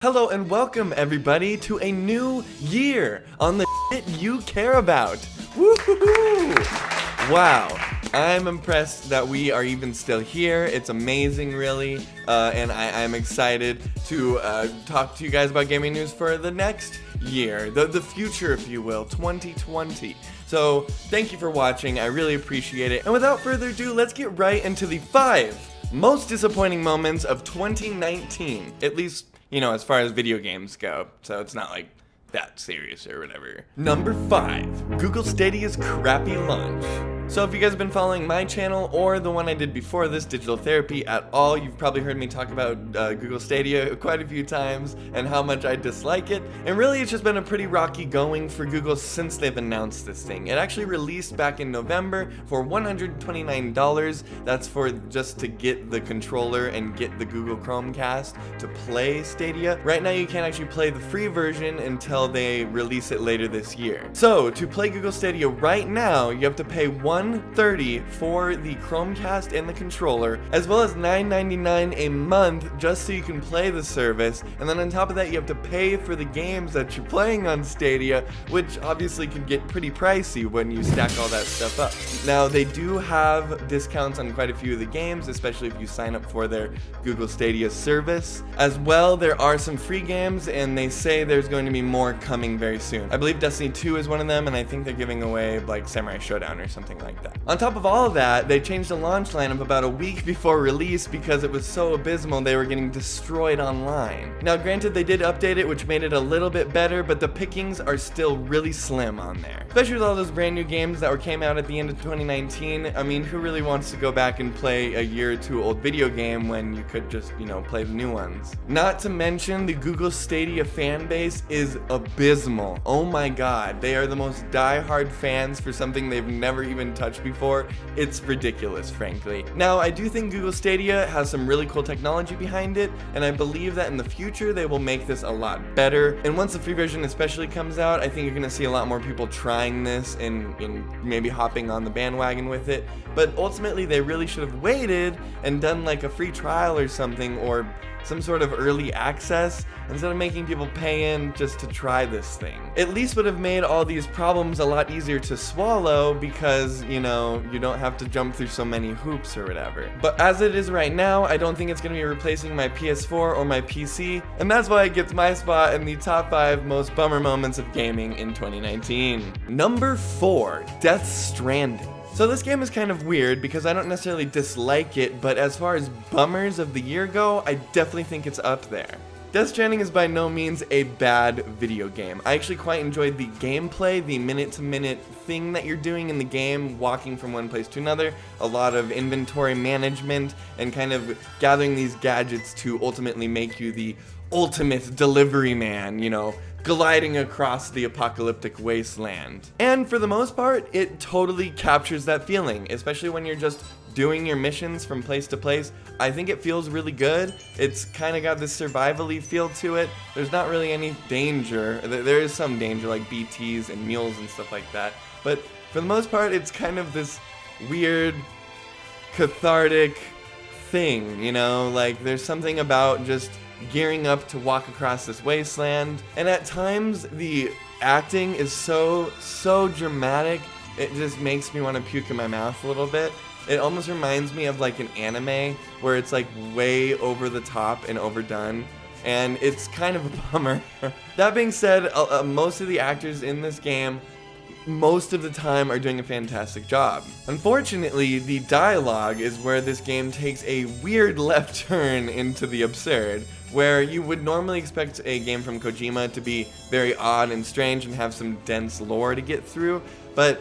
Hello and welcome everybody to a new year on the shit you care about. Woohoo! Wow, I'm impressed that we are even still here. It's amazing, really, and I'm excited to talk to you guys about gaming news for the next year, the future, if you will, 2020. So thank you for watching. I really appreciate it. And without further ado, let's get right into the 5 most disappointing moments of 2019, at least, you know, as far as video games go, so it's not like that serious or whatever. Number 5, Google Stadia's crappy launch. So if you guys have been following my channel or the one I did before this, Digital Therapy, at all, you've probably heard me talk about Google Stadia quite a few times and how much I dislike it. And really, it's just been a pretty rocky going for Google since they've announced this thing. It actually released back in November for $129. That's for just to get the controller and get the Google Chromecast to play Stadia. Right now, you can't actually play the free version until they release it later this year. So to play Google Stadia right now, you have to pay $130 for the Chromecast and the controller, as well as $9.99 a month just so you can play the service. And then on top of that, you have to pay for the games that you're playing on Stadia, which obviously can get pretty pricey when you stack all that stuff up. Now, they do have discounts on quite a few of the games, especially if you sign up for their Google Stadia service. As well, there are some free games, and they say there's going to be more coming very soon. I believe Destiny 2 is one of them, and I think they're giving away like Samurai Showdown or something like that. On top of all of that, they changed the launch lineup about a week before release because it was so abysmal they were getting destroyed online. Now granted, they did update it, which made it a little bit better, but the pickings are still really slim on there. Especially with all those brand new games that came out at the end of 2019. I mean, who really wants to go back and play a year or two old video game when you could just, you know, play the new ones? Not to mention, the Google Stadia fan base is abysmal. Oh my god, they are the most die-hard fans for something they've never even touched before. It's ridiculous, frankly. Now, I do think Google Stadia has some really cool technology behind it, and I believe that in the future they will make this a lot better. And once the free version especially comes out, I think you're gonna see a lot more people trying this and maybe hopping on the bandwagon with it. But ultimately, they really should have waited and done like a free trial or something, or some sort of early access, instead of making people pay in just to try this thing. At least would have made all these problems a lot easier to swallow because, you know, you don't have to jump through so many hoops or whatever. But as it is right now, I don't think it's going to be replacing my PS4 or my PC, and that's why it gets my spot in the top 5 most bummer moments of gaming in 2019. Number 4, Death Stranding. So this game is kind of weird because I don't necessarily dislike it, but as far as bummers of the year go, I definitely think it's up there. Death Stranding is by no means a bad video game. I actually quite enjoyed the gameplay, the minute-to-minute thing that you're doing in the game, walking from one place to another, a lot of inventory management, and kind of gathering these gadgets to ultimately make you the ultimate delivery man, you know, gliding across the apocalyptic wasteland. And for the most part, it totally captures that feeling, especially when you're just doing your missions from place to place. I think it feels really good. It's kind of got this survival-y feel to it. There's not really any danger. There is some danger, like BTs and mules and stuff like that. But for the most part, it's kind of this weird, cathartic thing, you know? Like, there's something about just gearing up to walk across this wasteland, and at times the acting is so dramatic, it just makes me want to puke in my mouth a little bit. It almost reminds me of like an anime where it's like way over the top and overdone, and it's kind of a bummer. That being said, most of the actors in this game most of the time are doing a fantastic job. Unfortunately, the dialogue is where this game takes a weird left turn into the absurd, where you would normally expect a game from Kojima to be very odd and strange and have some dense lore to get through, but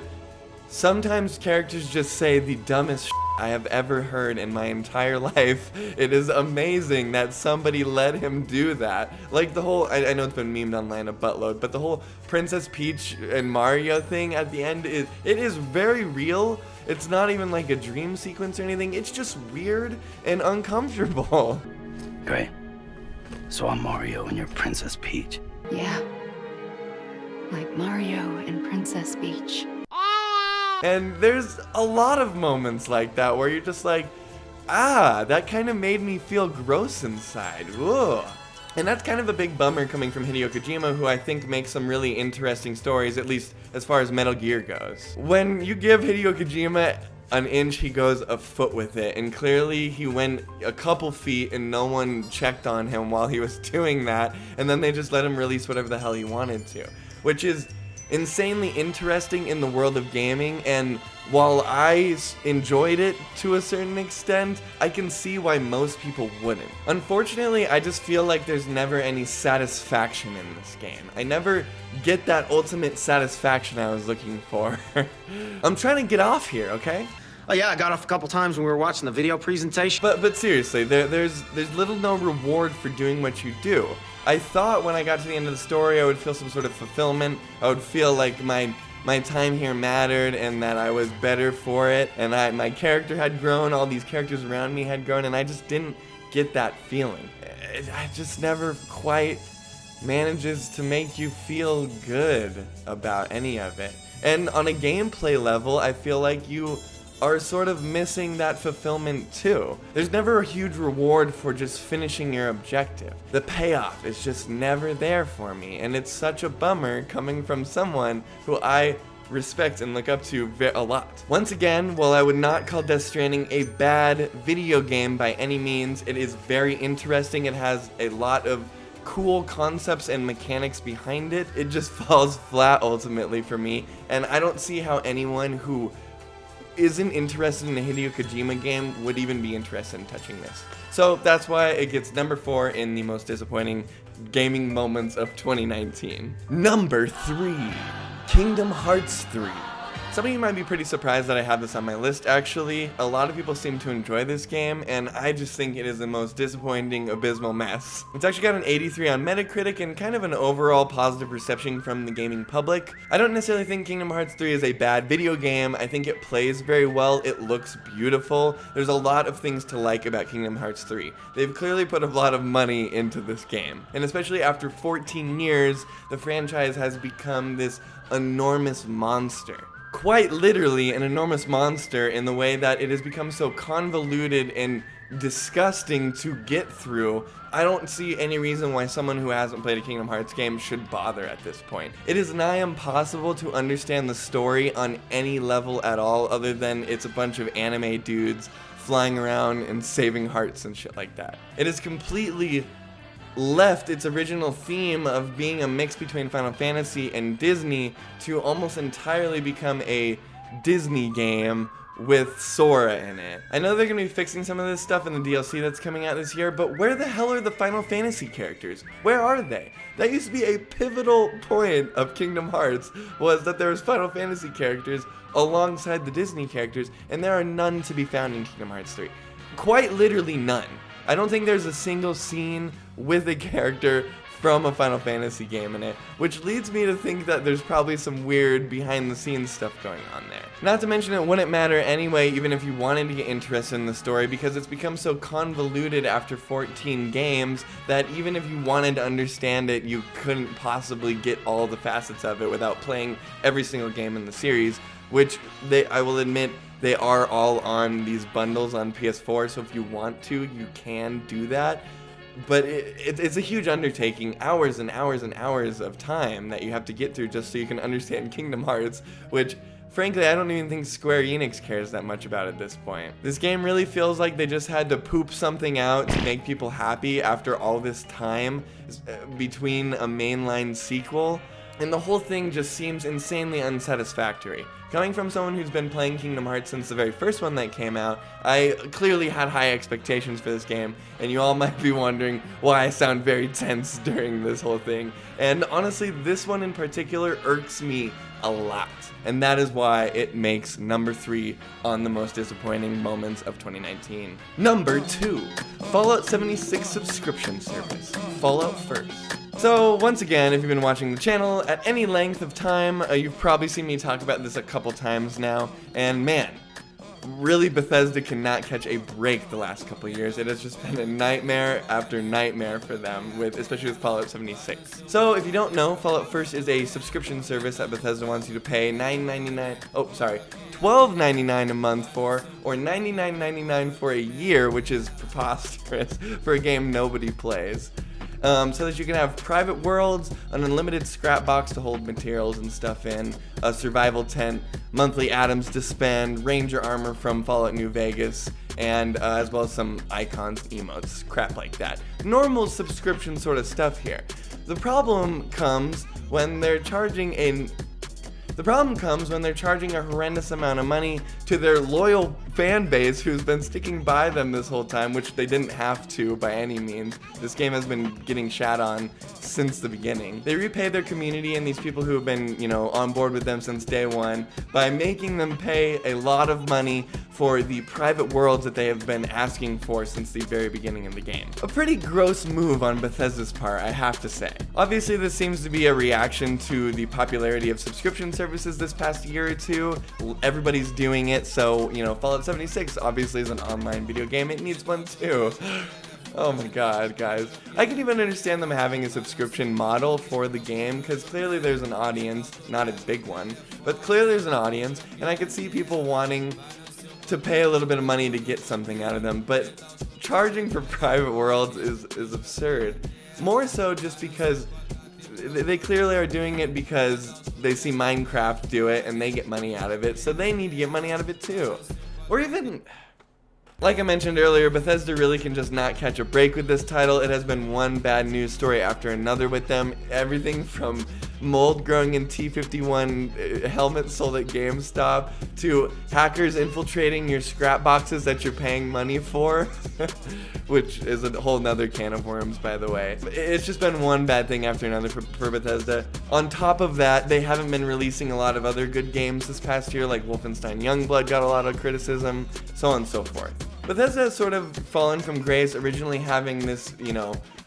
sometimes characters just say the dumbest shit I have ever heard in my entire life. It is amazing that somebody let him do that. Like the whole, I know it's been memed online a buttload, but the whole Princess Peach and Mario thing at the end, it is very real. It's not even like a dream sequence or anything. It's just weird and uncomfortable. Great. So I'm Mario and you're Princess Peach. Yeah. Like Mario and Princess Peach. And there's a lot of moments like that where you're just like, that kind of made me feel gross inside. Ugh. And that's kind of a big bummer coming from Hideo Kojima, who I think makes some really interesting stories, at least as far as Metal Gear goes. When you give Hideo Kojima an inch, he goes a foot with it, and clearly he went a couple feet and no one checked on him while he was doing that, and then they just let him release whatever the hell he wanted to, which is insanely interesting in the world of gaming. And while I enjoyed it to a certain extent, I can see why most people wouldn't. Unfortunately, I just feel like there's never any satisfaction in this game. I never get that ultimate satisfaction I was looking for. I'm trying to get off here, okay? Oh yeah, I got off a couple times when we were watching the video presentation. But seriously, there's little no reward for doing what you do. I thought when I got to the end of the story I would feel some sort of fulfillment. I would feel like my time here mattered and that I was better for it, and my character had grown, all these characters around me had grown, and I just didn't get that feeling. I just never quite manages to make you feel good about any of it. And on a gameplay level, I feel like you are sort of missing that fulfillment too. There's never a huge reward for just finishing your objective. The payoff is just never there for me, and it's such a bummer coming from someone who I respect and look up to a lot. Once again, while I would not call Death Stranding a bad video game by any means, it is very interesting. It has a lot of cool concepts and mechanics behind it. It just falls flat ultimately for me, and I don't see how anyone who isn't interested in a Hideo Kojima game would even be interested in touching this. So that's why it gets number 4 in the most disappointing gaming moments of 2019. Number 3, Kingdom Hearts 3. Some of you might be pretty surprised that I have this on my list, actually. A lot of people seem to enjoy this game, and I just think it is the most disappointing, abysmal mess. It's actually got an 83 on Metacritic and kind of an overall positive reception from the gaming public. I don't necessarily think Kingdom Hearts 3 is a bad video game. I think it plays very well. It looks beautiful. There's a lot of things to like about Kingdom Hearts 3. They've clearly put a lot of money into this game, and especially after 14 years, the franchise has become this enormous monster. Quite literally an enormous monster in the way that it has become so convoluted and disgusting to get through. I don't see any reason why someone who hasn't played a Kingdom Hearts game should bother at this point. It is nigh impossible to understand the story on any level at all, other than it's a bunch of anime dudes flying around and saving hearts and shit like that. It is completely left its original theme of being a mix between Final Fantasy and Disney to almost entirely become a Disney game with Sora in it. I know they're going to be fixing some of this stuff in the DLC that's coming out this year, but where the hell are the Final Fantasy characters? Where are they? That used to be a pivotal point of Kingdom Hearts, was that there was Final Fantasy characters alongside the Disney characters, and there are none to be found in Kingdom Hearts 3. Quite literally none. I don't think there's a single scene with a character from a Final Fantasy game in it, which leads me to think that there's probably some weird behind-the-scenes stuff going on there. Not to mention it wouldn't matter anyway, even if you wanted to get interested in the story, because it's become so convoluted after 14 games that even if you wanted to understand it, you couldn't possibly get all the facets of it without playing every single game in the series, which I will admit, they are all on these bundles on PS4, so if you want to, you can do that. But it's a huge undertaking, hours and hours and hours of time that you have to get through just so you can understand Kingdom Hearts, which, frankly, I don't even think Square Enix cares that much about at this point. This game really feels like they just had to poop something out to make people happy after all this time between a mainline sequel, and the whole thing just seems insanely unsatisfactory. Coming from someone who's been playing Kingdom Hearts since the very first one that came out, I clearly had high expectations for this game, and you all might be wondering why I sound very tense during this whole thing. And honestly, this one in particular irks me a lot, and that is why it makes number 3 on the most disappointing moments of 2019. Number 2, Fallout 76 subscription service, Fallout First. So once again, if you've been watching the channel at any length of time, you've probably seen me talk about this a couple times now, and man, really Bethesda cannot catch a break the last couple years. It has just been a nightmare after nightmare for them, especially with Fallout 76. So if you don't know, Fallout First is a subscription service that Bethesda wants you to pay $12.99 a month for, or $99.99 for a year, which is preposterous for a game nobody plays. so that you can have private worlds, an unlimited scrap box to hold materials and stuff in, a survival tent, monthly items to spend, ranger armor from Fallout New Vegas, and as well as some icons, emotes, crap like that. Normal subscription sort of stuff here. The problem comes when they're charging a horrendous amount of money to their loyal fan base who's been sticking by them this whole time, which they didn't have to by any means. This game has been getting shat on since the beginning. They repay their community and these people who have been, on board with them since day one by making them pay a lot of money for the private worlds that they have been asking for since the very beginning of the game. A pretty gross move on Bethesda's part, I have to say. Obviously, this seems to be a reaction to the popularity of subscription services this past year or two. Everybody's doing it, so, Fallout 76 obviously is an online video game. It needs one too. Oh my god, guys. I can even understand them having a subscription model for the game, because clearly there's an audience, not a big one, but clearly there's an audience, and I could see people wanting to pay a little bit of money to get something out of them, but charging for private worlds is absurd. More so just because they clearly are doing it because they see Minecraft do it and they get money out of it, so they need to get money out of it too. Or even, like I mentioned earlier, Bethesda really can just not catch a break with this title. It has been one bad news story after another with them. Everything from mold growing in T-51 helmets sold at GameStop to hackers infiltrating your scrap boxes that you're paying money for, which is a whole nother can of worms, by the way. It's just been one bad thing after another for Bethesda. On top of that, they haven't been releasing a lot of other good games this past year, like Wolfenstein Youngblood got a lot of criticism, so on and so forth. Bethesda has sort of fallen from grace, originally having this,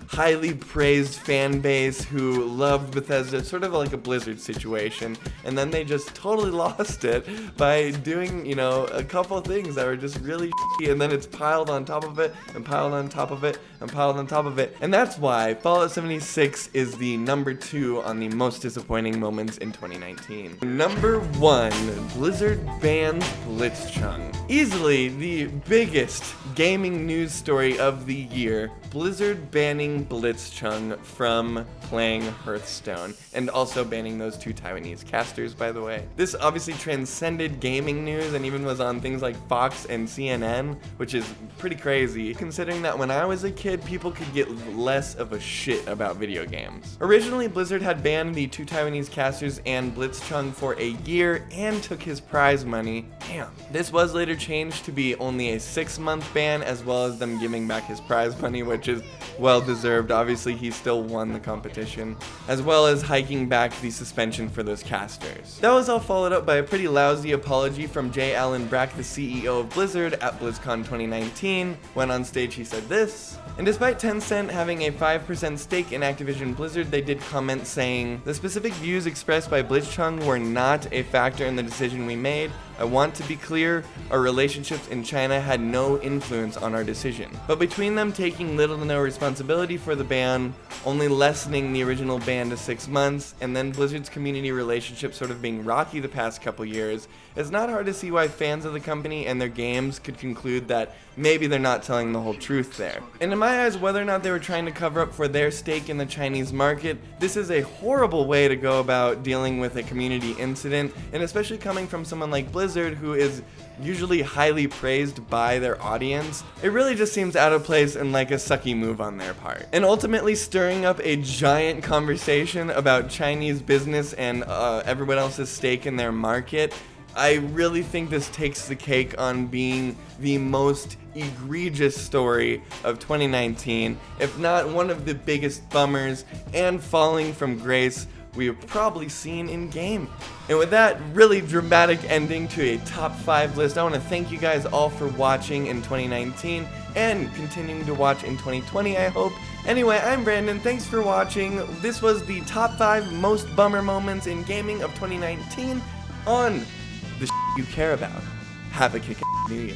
highly praised fan base who loved Bethesda, sort of like a Blizzard situation, and then they just totally lost it by doing, a couple of things that were just really shitty, and then it's piled on top of it, and piled on top of it, and piled on top of it, and that's why Fallout 76 is the number 2 on the most disappointing moments in 2019. Number 1, Blizzard bans Blitz Chung. Easily the biggest gaming news story of the year, Blizzard banning Blitz Chung from playing Hearthstone, and also banning those 2 Taiwanese casters, by the way. This obviously transcended gaming news and even was on things like Fox and CNN, which is pretty crazy, considering that when I was a kid, people could get less of a shit about video games. Originally, Blizzard had banned the 2 Taiwanese casters and Blitz Chung for a year and took his prize money. Damn. This was later changed to be only a 6-month ban, as well as them giving back his prize money, which is well deserved. Obviously, he still won the competition, as well as hiking back the suspension for those casters. That was all followed up by a pretty lousy apology from J. Allen Brack, the CEO of Blizzard, at BlizzCon 2019. When on stage, he said this. And despite Tencent having a 5% stake in Activision Blizzard, they did comment saying, "The specific views expressed by Blitz Chung were not a factor in the decision we made. I want to be clear, our relationships in China had no influence on our decision. But between them taking little to no responsibility for the ban, only lessening the original ban to 6 months, and then Blizzard's community relationship sort of being rocky the past couple years, it's not hard to see why fans of the company and their games could conclude that maybe they're not telling the whole truth there. And in my eyes, whether or not they were trying to cover up for their stake in the Chinese market, this is a horrible way to go about dealing with a community incident, and especially coming from someone like Blizzard, who is usually highly praised by their audience. It really just seems out of place and like a sucky move on their part. And ultimately stirring up a giant conversation about Chinese business and everyone else's stake in their market. I really think this takes the cake on being the most egregious story of 2019, if not one of the biggest bummers and falling from grace we have probably seen in game. And with that really dramatic ending to a top 5 list, I want to thank you guys all for watching in 2019 and continuing to watch in 2020, I hope. Anyway, I'm Brandon, thanks for watching. This was the top 5 most bummer moments in gaming of 2019 on the you care about. Have a kick-ass New Year.